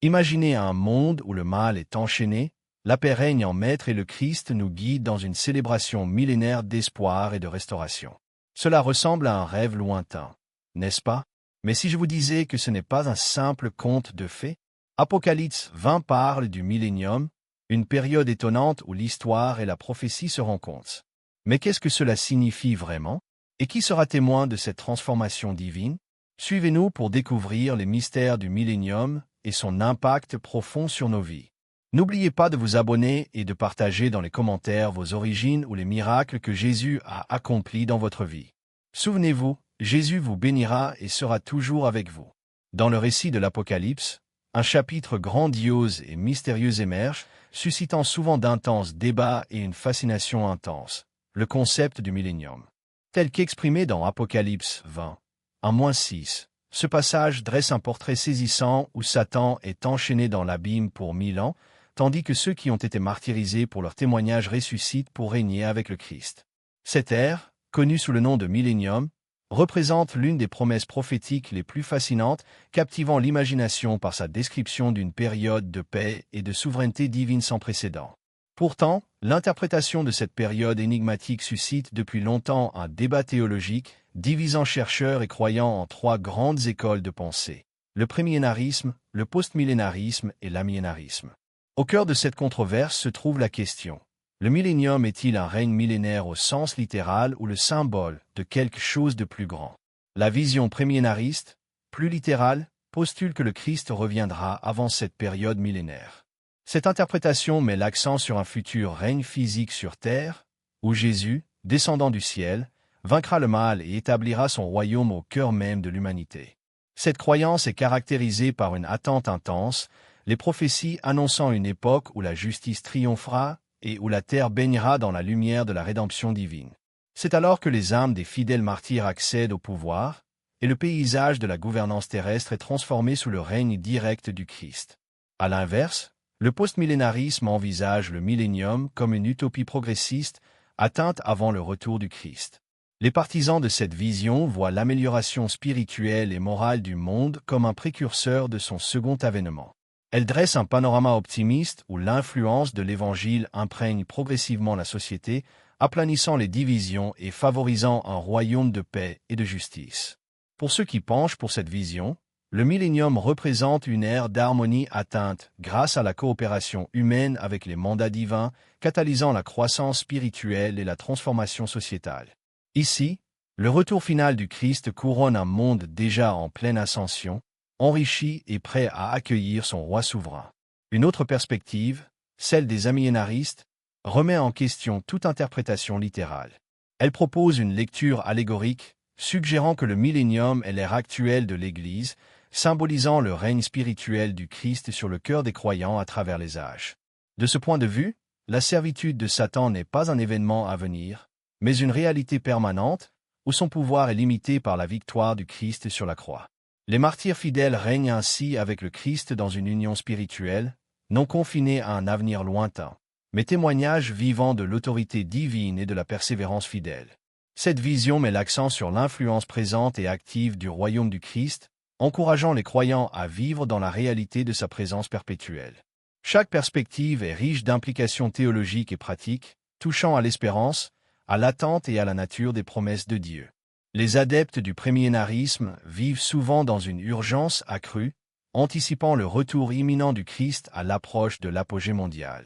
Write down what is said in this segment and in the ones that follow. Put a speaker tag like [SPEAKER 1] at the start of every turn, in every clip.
[SPEAKER 1] Imaginez un monde où le mal est enchaîné, la paix règne en maître et le Christ nous guide dans une célébration millénaire d'espoir et de restauration. Cela ressemble à un rêve lointain, n'est-ce pas? Mais si je vous disais que ce n'est pas un simple conte de fées, Apocalypse 20 parle du millénium, une période étonnante où l'histoire et la prophétie se rencontrent. Mais qu'est-ce que cela signifie vraiment? Et qui sera témoin de cette transformation divine? Suivez-nous pour découvrir les mystères du millénium et son impact profond sur nos vies. N'oubliez pas de vous abonner et de partager dans les commentaires vos origines ou les miracles que Jésus a accomplis dans votre vie. Souvenez-vous, Jésus vous bénira et sera toujours avec vous. Dans le récit de l'Apocalypse, un chapitre grandiose et mystérieux émerge, suscitant souvent d'intenses débats et une fascination intense, le concept du millénium. Tel qu'exprimé dans Apocalypse 20, 1-6, ce passage dresse un portrait saisissant où Satan est enchaîné dans l'abîme pour 1000 ans, tandis que ceux qui ont été martyrisés pour leur témoignage ressuscitent pour régner avec le Christ. Cette ère, connue sous le nom de millénium, représente l'une des promesses prophétiques les plus fascinantes, captivant l'imagination par sa description d'une période de paix et de souveraineté divine sans précédent. Pourtant, l'interprétation de cette période énigmatique suscite depuis longtemps un débat théologique, divisant chercheurs et croyants en trois grandes écoles de pensée: le prémillénarisme, le postmillénarisme et l'amillénarisme. Au cœur de cette controverse se trouve la question: le millénium est-il un règne millénaire au sens littéral ou le symbole de quelque chose de plus grand? La vision prémillénariste, plus littérale, postule que le Christ reviendra avant cette période millénaire. Cette interprétation met l'accent sur un futur règne physique sur terre, où Jésus, descendant du ciel, vaincra le mal et établira son royaume au cœur même de l'humanité. Cette croyance est caractérisée par une attente intense, les prophéties annonçant une époque où la justice triomphera et où la terre baignera dans la lumière de la rédemption divine. C'est alors que les âmes des fidèles martyrs accèdent au pouvoir, et le paysage de la gouvernance terrestre est transformé sous le règne direct du Christ. À l'inverse, le postmillénarisme envisage le millénium comme une utopie progressiste, atteinte avant le retour du Christ. Les partisans de cette vision voient l'amélioration spirituelle et morale du monde comme un précurseur de son second avènement. Elle dresse un panorama optimiste où l'influence de l'Évangile imprègne progressivement la société, aplanissant les divisions et favorisant un royaume de paix et de justice. Pour ceux qui penchent pour cette vision, le millénium représente une ère d'harmonie atteinte grâce à la coopération humaine avec les mandats divins, catalysant la croissance spirituelle et la transformation sociétale. Ici, le retour final du Christ couronne un monde déjà en pleine ascension, enrichi et prêt à accueillir son roi souverain. Une autre perspective, celle des amillénaristes, remet en question toute interprétation littérale. Elle propose une lecture allégorique, suggérant que le millénium est l'ère actuelle de l'Église, symbolisant le règne spirituel du Christ sur le cœur des croyants à travers les âges. De ce point de vue, la servitude de Satan n'est pas un événement à venir, mais une réalité permanente, où son pouvoir est limité par la victoire du Christ sur la croix. Les martyrs fidèles règnent ainsi avec le Christ dans une union spirituelle, non confinée à un avenir lointain, mais témoignage vivant de l'autorité divine et de la persévérance fidèle. Cette vision met l'accent sur l'influence présente et active du royaume du Christ, encourageant les croyants à vivre dans la réalité de sa présence perpétuelle. Chaque perspective est riche d'implications théologiques et pratiques, touchant à l'espérance, à l'attente et à la nature des promesses de Dieu. Les adeptes du prémillénarisme vivent souvent dans une urgence accrue, anticipant le retour imminent du Christ à l'approche de l'apogée mondiale.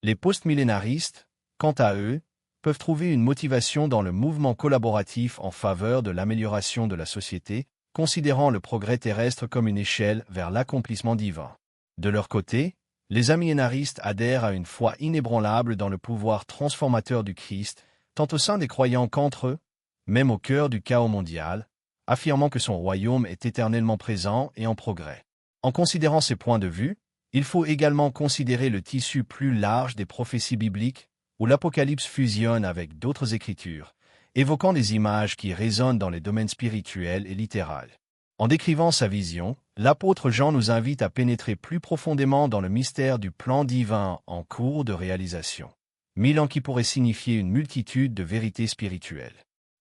[SPEAKER 1] Les postmillénaristes, quant à eux, peuvent trouver une motivation dans le mouvement collaboratif en faveur de l'amélioration de la société, considérant le progrès terrestre comme une échelle vers l'accomplissement divin. De leur côté, les amillénaristes adhèrent à une foi inébranlable dans le pouvoir transformateur du Christ, tant au sein des croyants qu'entre eux, même au cœur du chaos mondial, affirmant que son royaume est éternellement présent et en progrès. En considérant ces points de vue, il faut également considérer le tissu plus large des prophéties bibliques, où l'Apocalypse fusionne avec d'autres écritures, évoquant des images qui résonnent dans les domaines spirituels et littéral. En décrivant sa vision, l'apôtre Jean nous invite à pénétrer plus profondément dans le mystère du plan divin en cours de réalisation. 1000 ans qui pourraient signifier une multitude de vérités spirituelles.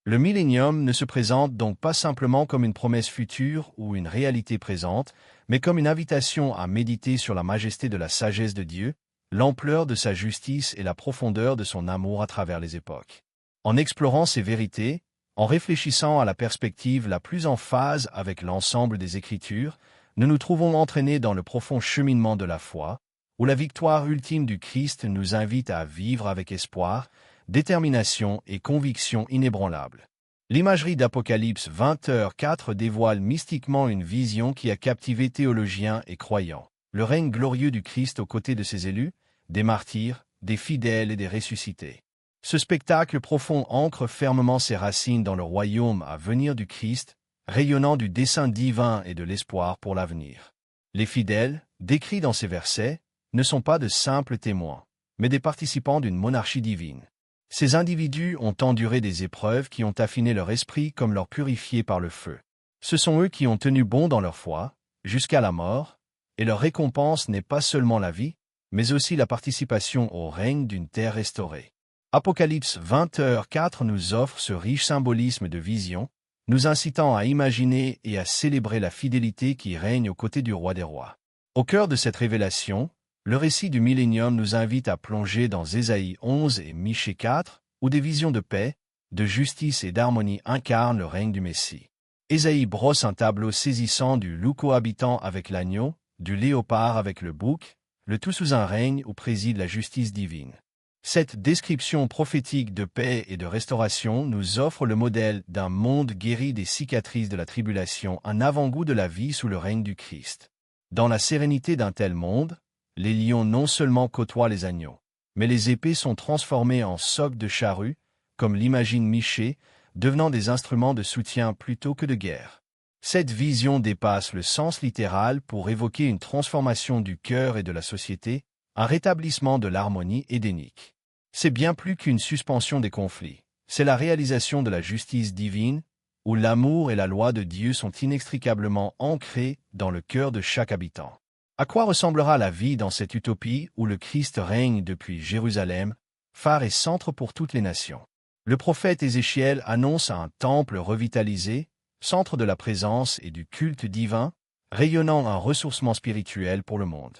[SPEAKER 1] Le millénium ne se présente donc pas simplement comme une promesse future ou une réalité présente, mais comme une invitation à méditer sur la majesté de la sagesse de Dieu, l'ampleur de sa justice et la profondeur de son amour à travers les époques. En explorant ces vérités, en réfléchissant à la perspective la plus en phase avec l'ensemble des Écritures, nous nous trouvons entraînés dans le profond cheminement de la foi, où la victoire ultime du Christ nous invite à vivre avec espoir, détermination et conviction inébranlables. L'imagerie d'Apocalypse 20h4 dévoile mystiquement une vision qui a captivé théologiens et croyants. Le règne glorieux du Christ aux côtés de ses élus, des martyrs, des fidèles et des ressuscités. Ce spectacle profond ancre fermement ses racines dans le royaume à venir du Christ, rayonnant du dessein divin et de l'espoir pour l'avenir. Les fidèles, décrits dans ces versets, ne sont pas de simples témoins, mais des participants d'une monarchie divine. Ces individus ont enduré des épreuves qui ont affiné leur esprit comme leur purifié par le feu. Ce sont eux qui ont tenu bon dans leur foi, jusqu'à la mort, et leur récompense n'est pas seulement la vie, mais aussi la participation au règne d'une terre restaurée. Apocalypse 20h4 nous offre ce riche symbolisme de vision, nous incitant à imaginer et à célébrer la fidélité qui règne aux côtés du roi des rois. Au cœur de cette révélation, le récit du millénium nous invite à plonger dans Ésaïe 11 et Michée 4, où des visions de paix, de justice et d'harmonie incarnent le règne du Messie. Ésaïe brosse un tableau saisissant du loup cohabitant avec l'agneau, du léopard avec le bouc, le tout sous un règne où préside la justice divine. Cette description prophétique de paix et de restauration nous offre le modèle d'un monde guéri des cicatrices de la tribulation, un avant-goût de la vie sous le règne du Christ. Dans la sérénité d'un tel monde, les lions non seulement côtoient les agneaux, mais les épées sont transformées en socs de charrue, comme l'imagine Michée, devenant des instruments de soutien plutôt que de guerre. Cette vision dépasse le sens littéral pour évoquer une transformation du cœur et de la société, un rétablissement de l'harmonie édénique. C'est bien plus qu'une suspension des conflits, c'est la réalisation de la justice divine, où l'amour et la loi de Dieu sont inextricablement ancrés dans le cœur de chaque habitant. À quoi ressemblera la vie dans cette utopie où le Christ règne depuis Jérusalem, phare et centre pour toutes les nations? Le prophète Ézéchiel annonce un temple revitalisé, centre de la présence et du culte divin, rayonnant un ressourcement spirituel pour le monde.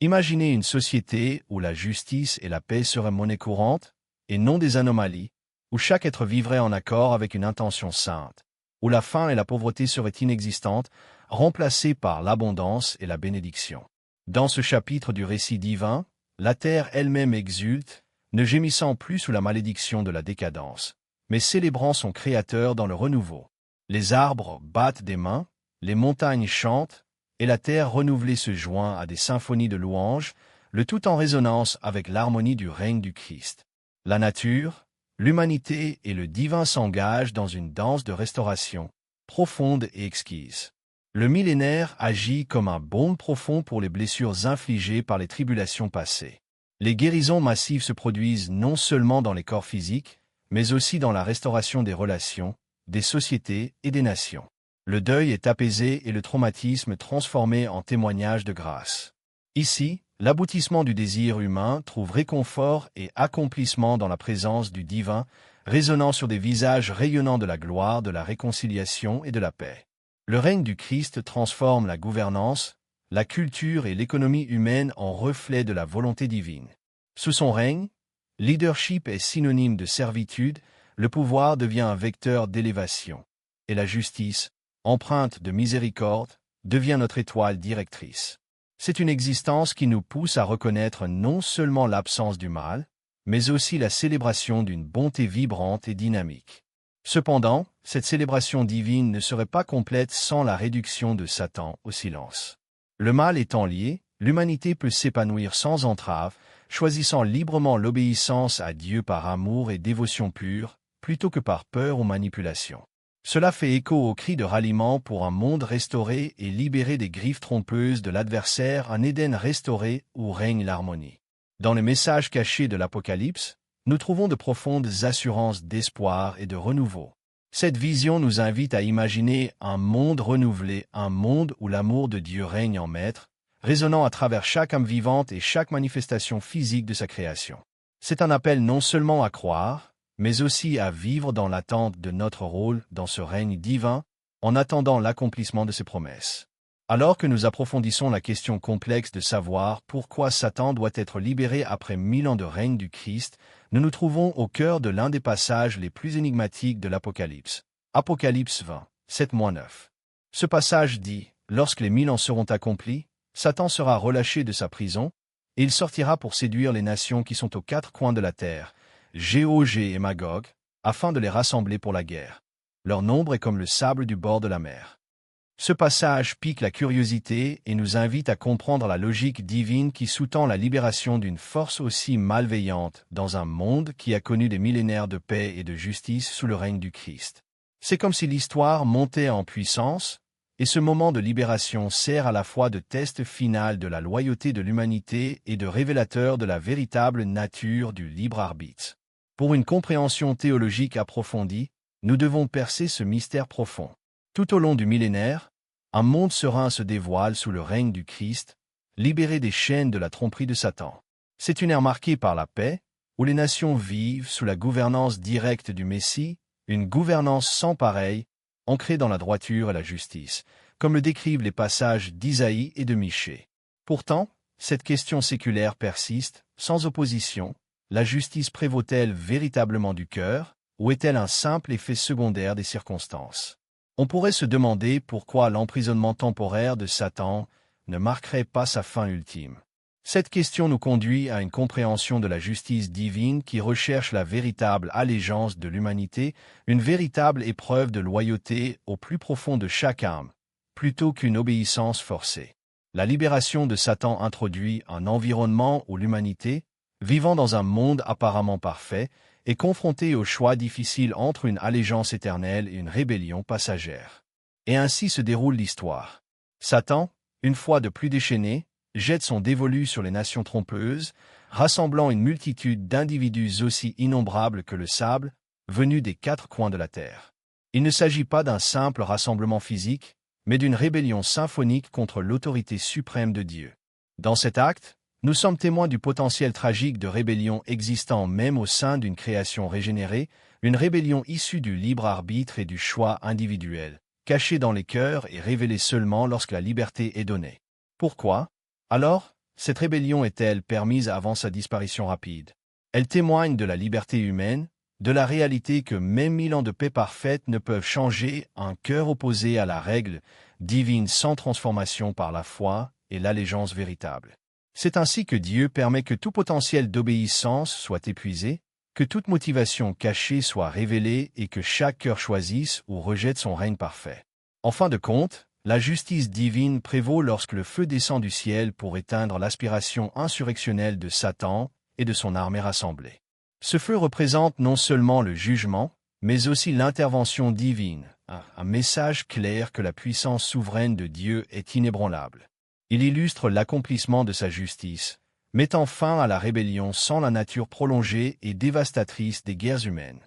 [SPEAKER 1] Imaginez une société où la justice et la paix seraient monnaie courante, et non des anomalies, où chaque être vivrait en accord avec une intention sainte, où la faim et la pauvreté seraient inexistantes, remplacées par l'abondance et la bénédiction. Dans ce chapitre du récit divin, la terre elle-même exulte, ne gémissant plus sous la malédiction de la décadence, mais célébrant son Créateur dans le renouveau. Les arbres battent des mains, les montagnes chantent, et la terre renouvelée se joint à des symphonies de louanges, le tout en résonance avec l'harmonie du règne du Christ. La nature, l'humanité et le divin s'engagent dans une danse de restauration, profonde et exquise. Le millénaire agit comme un baume profond pour les blessures infligées par les tribulations passées. Les guérisons massives se produisent non seulement dans les corps physiques, mais aussi dans la restauration des relations, des sociétés et des nations. Le deuil est apaisé et le traumatisme transformé en témoignage de grâce. Ici, l'aboutissement du désir humain trouve réconfort et accomplissement dans la présence du divin, résonnant sur des visages rayonnants de la gloire, de la réconciliation et de la paix. Le règne du Christ transforme la gouvernance, la culture et l'économie humaine en reflet de la volonté divine. Sous son règne, leadership est synonyme de servitude, le pouvoir devient un vecteur d'élévation, et la justice, empreinte de miséricorde, devient notre étoile directrice. C'est une existence qui nous pousse à reconnaître non seulement l'absence du mal, mais aussi la célébration d'une bonté vibrante et dynamique. Cependant, cette célébration divine ne serait pas complète sans la réduction de Satan au silence. Le mal étant lié, l'humanité peut s'épanouir sans entrave, choisissant librement l'obéissance à Dieu par amour et dévotion pure, plutôt que par peur ou manipulation. Cela fait écho au cri de ralliement pour un monde restauré et libéré des griffes trompeuses de l'adversaire, un Éden restauré où règne l'harmonie. Dans les messages cachés de l'Apocalypse, nous trouvons de profondes assurances d'espoir et de renouveau. Cette vision nous invite à imaginer un monde renouvelé, un monde où l'amour de Dieu règne en maître, résonnant à travers chaque âme vivante et chaque manifestation physique de sa création. C'est un appel non seulement à croire, mais aussi à vivre dans l'attente de notre rôle dans ce règne divin, en attendant l'accomplissement de ses promesses. Alors que nous approfondissons la question complexe de savoir pourquoi Satan doit être libéré après 1000 ans de règne du Christ, nous nous trouvons au cœur de l'un des passages les plus énigmatiques de l'Apocalypse. Apocalypse 20, 7-9. Ce passage dit « Lorsque les 1000 ans seront accomplis, Satan sera relâché de sa prison, et il sortira pour séduire les nations qui sont aux quatre coins de la terre, Gog et Magog, afin de les rassembler pour la guerre. Leur nombre est comme le sable du bord de la mer. » Ce passage pique la curiosité et nous invite à comprendre la logique divine qui sous-tend la libération d'une force aussi malveillante dans un monde qui a connu des millénaires de paix et de justice sous le règne du Christ. C'est comme si l'histoire montait en puissance, et ce moment de libération sert à la fois de test final de la loyauté de l'humanité et de révélateur de la véritable nature du libre arbitre. Pour une compréhension théologique approfondie, nous devons percer ce mystère profond. Tout au long du millénaire, un monde serein se dévoile sous le règne du Christ, libéré des chaînes de la tromperie de Satan. C'est une ère marquée par la paix, où les nations vivent sous la gouvernance directe du Messie, une gouvernance sans pareille, ancrée dans la droiture et la justice, comme le décrivent les passages d'Isaïe et de Michée. Pourtant, cette question séculaire persiste, sans opposition. La justice prévaut-elle véritablement du cœur, ou est-elle un simple effet secondaire des circonstances? On pourrait se demander pourquoi l'emprisonnement temporaire de Satan ne marquerait pas sa fin ultime. Cette question nous conduit à une compréhension de la justice divine qui recherche la véritable allégeance de l'humanité, une véritable épreuve de loyauté au plus profond de chaque âme, plutôt qu'une obéissance forcée. La libération de Satan introduit un environnement où l'humanité, vivant dans un monde apparemment parfait, est confronté au choix difficile entre une allégeance éternelle et une rébellion passagère. Et ainsi se déroule l'histoire. Satan, une fois de plus déchaîné, jette son dévolu sur les nations trompeuses, rassemblant une multitude d'individus aussi innombrables que le sable, venus des quatre coins de la terre. Il ne s'agit pas d'un simple rassemblement physique, mais d'une rébellion symphonique contre l'autorité suprême de Dieu. Dans cet acte, nous sommes témoins du potentiel tragique de rébellion existant même au sein d'une création régénérée, une rébellion issue du libre arbitre et du choix individuel, cachée dans les cœurs et révélée seulement lorsque la liberté est donnée. Pourquoi, alors, cette rébellion est-elle permise avant sa disparition rapide? Elle témoigne de la liberté humaine, de la réalité que même 1000 ans de paix parfaite ne peuvent changer un cœur opposé à la règle divine sans transformation par la foi et l'allégeance véritable. C'est ainsi que Dieu permet que tout potentiel d'obéissance soit épuisé, que toute motivation cachée soit révélée et que chaque cœur choisisse ou rejette son règne parfait. En fin de compte, la justice divine prévaut lorsque le feu descend du ciel pour éteindre l'aspiration insurrectionnelle de Satan et de son armée rassemblée. Ce feu représente non seulement le jugement, mais aussi l'intervention divine, un message clair que la puissance souveraine de Dieu est inébranlable. Il illustre l'accomplissement de sa justice, mettant fin à la rébellion sans la nature prolongée et dévastatrice des guerres humaines.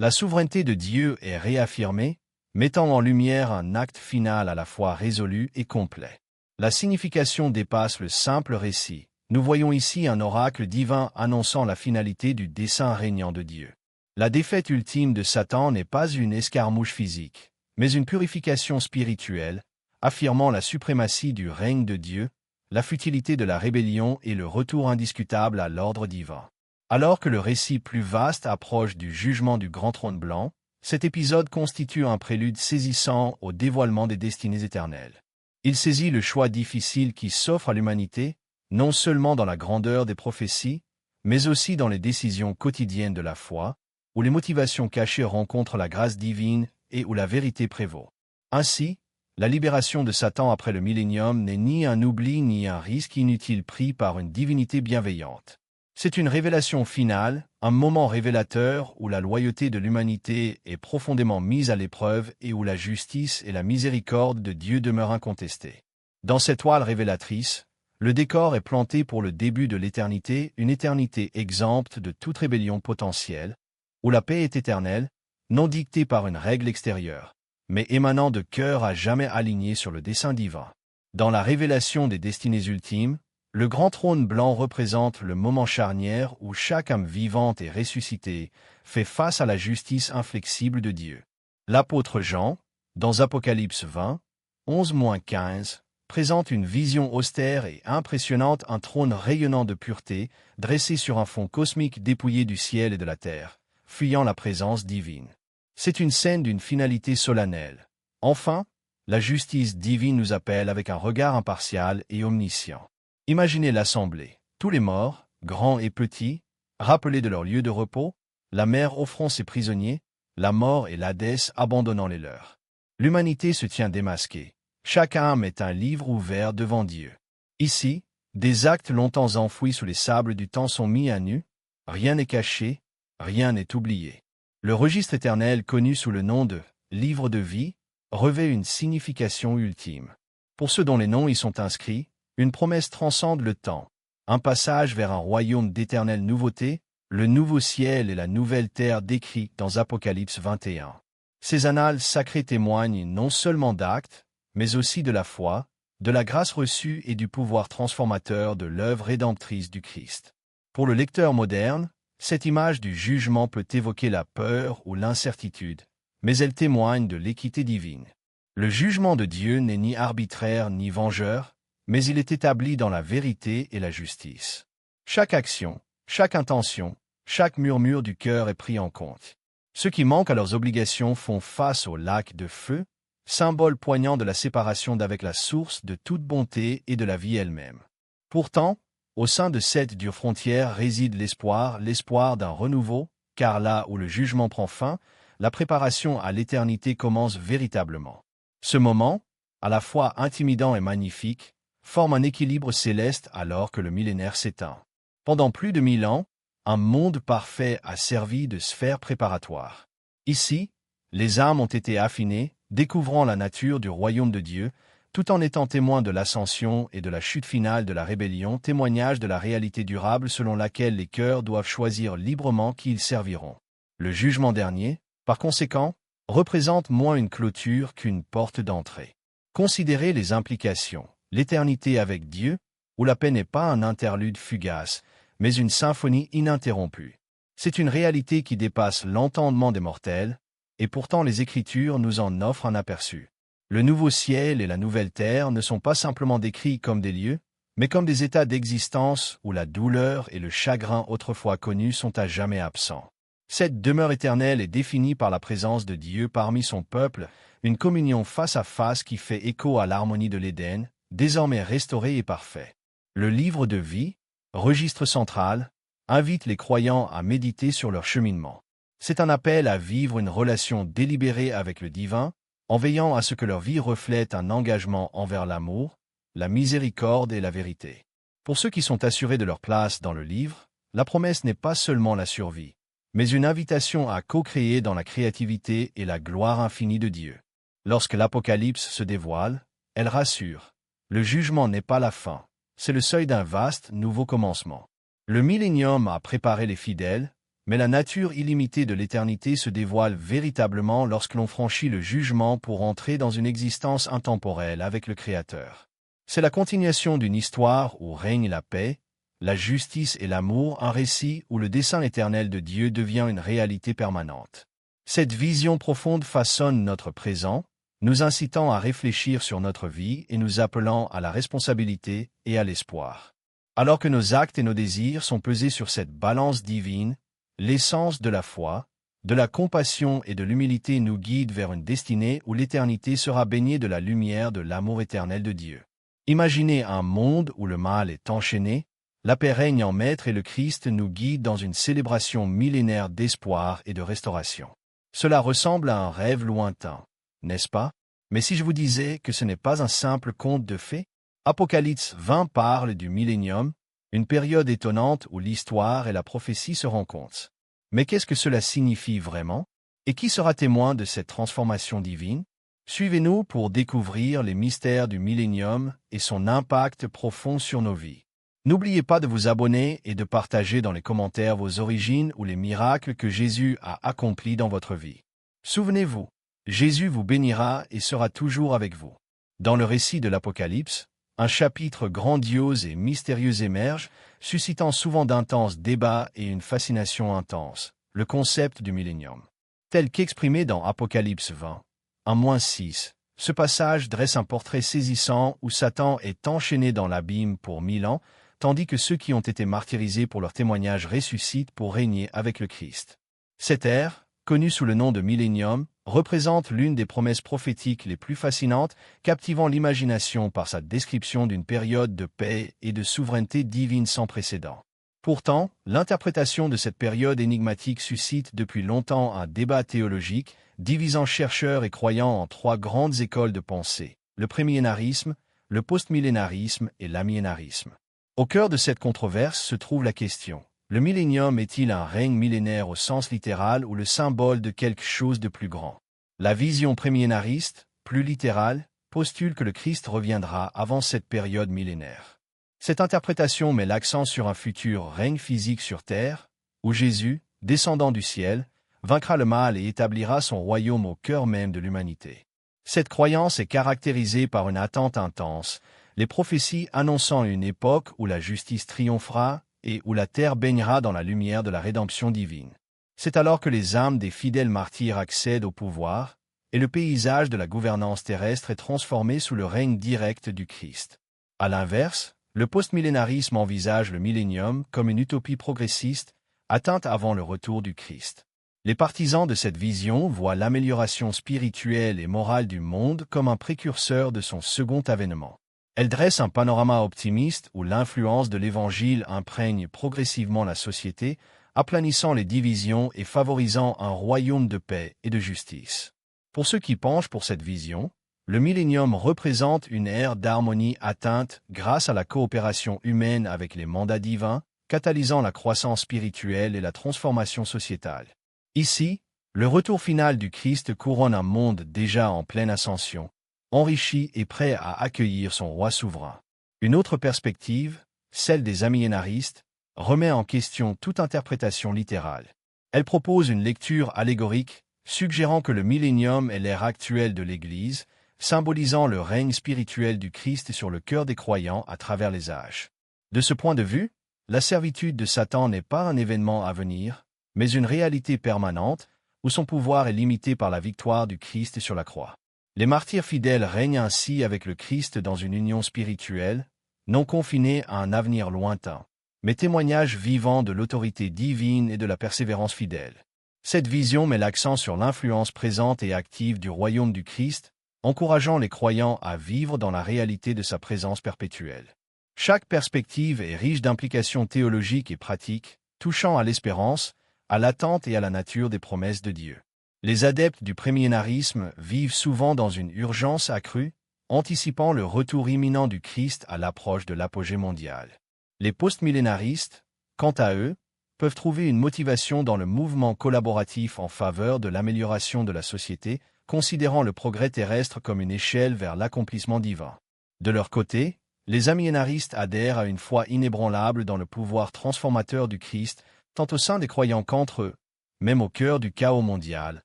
[SPEAKER 1] La souveraineté de Dieu est réaffirmée, mettant en lumière un acte final à la fois résolu et complet. La signification dépasse le simple récit. Nous voyons ici un oracle divin annonçant la finalité du dessein régnant de Dieu. La défaite ultime de Satan n'est pas une escarmouche physique, mais une purification spirituelle, affirmant la suprématie du règne de Dieu, la futilité de la rébellion et le retour indiscutable à l'ordre divin. Alors que le récit plus vaste approche du jugement du grand trône blanc, cet épisode constitue un prélude saisissant au dévoilement des destinées éternelles. Il saisit le choix difficile qui s'offre à l'humanité, non seulement dans la grandeur des prophéties, mais aussi dans les décisions quotidiennes de la foi, où les motivations cachées rencontrent la grâce divine et où la vérité prévaut. Ainsi, la libération de Satan après le millénium n'est ni un oubli ni un risque inutile pris par une divinité bienveillante. C'est une révélation finale, un moment révélateur où la loyauté de l'humanité est profondément mise à l'épreuve et où la justice et la miséricorde de Dieu demeurent incontestées. Dans cette toile révélatrice, le décor est planté pour le début de l'éternité, une éternité exempte de toute rébellion potentielle, où la paix est éternelle, non dictée par une règle extérieure, mais émanant de cœurs à jamais alignés sur le dessein divin. Dans la révélation des destinées ultimes, Le grand trône blanc représente le moment charnière où chaque âme vivante et ressuscitée fait face à la justice inflexible de Dieu. L'apôtre Jean, dans Apocalypse 20, 11-15, présente une vision austère et impressionnante, un trône rayonnant de pureté, dressé sur un fond cosmique dépouillé du ciel et de la terre, fuyant la présence divine. C'est une scène d'une finalité solennelle. Enfin, la justice divine nous appelle avec un regard impartial et omniscient. Imaginez l'assemblée, tous les morts, grands et petits, rappelés de leur lieu de repos, la mer offrant ses prisonniers, la mort et l'Hadès abandonnant les leurs. L'humanité se tient démasquée. Chaque âme est un livre ouvert devant Dieu. Ici, des actes longtemps enfouis sous les sables du temps sont mis à nu, rien n'est caché, rien n'est oublié. Le registre éternel connu sous le nom de « livre de vie » revêt une signification ultime. Pour ceux dont les noms y sont inscrits, une promesse transcende le temps, un passage vers un royaume d'éternelle nouveauté, le nouveau ciel et la nouvelle terre décrits dans Apocalypse 21. Ces annales sacrées témoignent non seulement d'actes, mais aussi de la foi, de la grâce reçue et du pouvoir transformateur de l'œuvre rédemptrice du Christ. Pour le lecteur moderne, cette image du jugement peut évoquer la peur ou l'incertitude, mais elle témoigne de l'équité divine. Le jugement de Dieu n'est ni arbitraire ni vengeur, mais il est établi dans la vérité et la justice. Chaque action, chaque intention, chaque murmure du cœur est pris en compte. Ceux qui manquent à leurs obligations font face au lac de feu, symbole poignant de la séparation d'avec la source de toute bonté et de la vie elle-même. Pourtant, au sein de cette dure frontière réside l'espoir d'un renouveau, car là où le jugement prend fin, la préparation à l'éternité commence véritablement. Ce moment, à la fois intimidant et magnifique, forme un équilibre céleste alors que le millénaire s'éteint. Pendant plus de 1000 ans, un monde parfait a servi de sphère préparatoire. Ici, les âmes ont été affinées, découvrant la nature du royaume de Dieu, tout en étant témoins de l'ascension et de la chute finale de la rébellion, témoignage de la réalité durable selon laquelle les cœurs doivent choisir librement qui ils serviront. Le jugement dernier, par conséquent, représente moins une clôture qu'une porte d'entrée. Considérez les implications. L'éternité avec Dieu, où la paix n'est pas un interlude fugace, mais une symphonie ininterrompue. C'est une réalité qui dépasse l'entendement des mortels, et pourtant les Écritures nous en offrent un aperçu. Le nouveau ciel et la nouvelle terre ne sont pas simplement décrits comme des lieux, mais comme des états d'existence où la douleur et le chagrin autrefois connus sont à jamais absents. Cette demeure éternelle est définie par la présence de Dieu parmi son peuple, une communion face à face qui fait écho à l'harmonie de l'Éden, désormais restauré et parfait. Le livre de vie, registre central, invite les croyants à méditer sur leur cheminement. C'est un appel à vivre une relation délibérée avec le divin, en veillant à ce que leur vie reflète un engagement envers l'amour, la miséricorde et la vérité. Pour ceux qui sont assurés de leur place dans le livre, la promesse n'est pas seulement la survie, mais une invitation à co-créer dans la créativité et la gloire infinie de Dieu. Lorsque l'Apocalypse se dévoile, elle rassure. Le jugement n'est pas la fin, c'est le seuil d'un vaste nouveau commencement. Le millénium a préparé les fidèles, mais la nature illimitée de l'éternité se dévoile véritablement lorsque l'on franchit le jugement pour entrer dans une existence intemporelle avec le Créateur. C'est la continuation d'une histoire où règne la paix, la justice et l'amour, un récit où le dessein éternel de Dieu devient une réalité permanente. Cette vision profonde façonne notre présent, nous incitant à réfléchir sur notre vie et nous appelant à la responsabilité et à l'espoir. Alors que nos actes et nos désirs sont pesés sur cette balance divine, l'essence de la foi, de la compassion et de l'humilité nous guide vers une destinée où l'éternité sera baignée de la lumière de l'amour éternel de Dieu. Imaginez un monde où le mal est enchaîné, la paix règne en maître et le Christ nous guide dans une célébration millénaire d'espoir et de restauration. Cela ressemble à un rêve lointain, n'est-ce pas? Mais si je vous disais que ce n'est pas un simple conte de fées? Apocalypse 20 parle du millénium, une période étonnante où l'histoire et la prophétie se rencontrent. Mais qu'est-ce que cela signifie vraiment? Et qui sera témoin de cette transformation divine? Suivez-nous pour découvrir les mystères du millénium et son impact profond sur nos vies. N'oubliez pas de vous abonner et de partager dans les commentaires vos origines ou les miracles que Jésus a accomplis dans votre vie. Souvenez-vous, Jésus vous bénira et sera toujours avec vous. Dans le récit de l'Apocalypse, Un chapitre grandiose et mystérieux émerge, suscitant souvent d'intenses débats et une fascination intense, le concept du millénium. Tel qu'exprimé dans Apocalypse 20, 1-6, ce passage dresse un portrait saisissant où Satan est enchaîné dans l'abîme pour 1000 ans, tandis que ceux qui ont été martyrisés pour leur témoignage ressuscitent pour régner avec le Christ. Cette ère, connue sous le nom de millénium, représente l'une des promesses prophétiques les plus fascinantes, captivant l'imagination par sa description d'une période de paix et de souveraineté divine sans précédent. Pourtant, l'interprétation de cette période énigmatique suscite depuis longtemps un débat théologique, divisant chercheurs et croyants en trois grandes écoles de pensée, le prémillénarisme, le postmillénarisme et l'amillénarisme. Au cœur de cette controverse se trouve la question: le millénium est-il un règne millénaire au sens littéral ou le symbole de quelque chose de plus grand? La vision prémillénariste, plus littérale, postule que le Christ reviendra avant cette période millénaire. Cette interprétation met l'accent sur un futur règne physique sur terre, où Jésus, descendant du ciel, vaincra le mal et établira son royaume au cœur même de l'humanité. Cette croyance est caractérisée par une attente intense, les prophéties annonçant une époque où la justice triomphera et où la terre baignera dans la lumière de la rédemption divine. C'est alors que les âmes des fidèles martyrs accèdent au pouvoir, et le paysage de la gouvernance terrestre est transformé sous le règne direct du Christ. À l'inverse, le postmillénarisme envisage le millénium comme une utopie progressiste, atteinte avant le retour du Christ. Les partisans de cette vision voient l'amélioration spirituelle et morale du monde comme un précurseur de son second avènement. Elle dresse un panorama optimiste où l'influence de l'Évangile imprègne progressivement la société, aplanissant les divisions et favorisant un royaume de paix et de justice. Pour ceux qui penchent pour cette vision, le millénium représente une ère d'harmonie atteinte grâce à la coopération humaine avec les mandats divins, catalysant la croissance spirituelle et la transformation sociétale. Ici, le retour final du Christ couronne un monde déjà en pleine ascension, enrichi et prêt à accueillir son roi souverain. Une autre perspective, celle des amillénaristes, remet en question toute interprétation littérale. Elle propose une lecture allégorique, suggérant que le millénium est l'ère actuelle de l'Église, symbolisant le règne spirituel du Christ sur le cœur des croyants à travers les âges. De ce point de vue, la servitude de Satan n'est pas un événement à venir, mais une réalité permanente, où son pouvoir est limité par la victoire du Christ sur la croix. Les martyrs fidèles règnent ainsi avec le Christ dans une union spirituelle, non confinée à un avenir lointain, mais témoignage vivant de l'autorité divine et de la persévérance fidèle. Cette vision met l'accent sur l'influence présente et active du royaume du Christ, encourageant les croyants à vivre dans la réalité de sa présence perpétuelle. Chaque perspective est riche d'implications théologiques et pratiques, touchant à l'espérance, à l'attente et à la nature des promesses de Dieu. Les adeptes du prémillénarisme vivent souvent dans une urgence accrue, anticipant le retour imminent du Christ à l'approche de l'apogée mondiale. Les postmillénaristes, quant à eux, peuvent trouver une motivation dans le mouvement collaboratif en faveur de l'amélioration de la société, considérant le progrès terrestre comme une échelle vers l'accomplissement divin. De leur côté, les amillénaristes adhèrent à une foi inébranlable dans le pouvoir transformateur du Christ, tant au sein des croyants qu'entre eux, même au cœur du chaos mondial,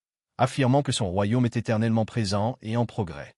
[SPEAKER 1] affirmant que son royaume est éternellement présent et en progrès.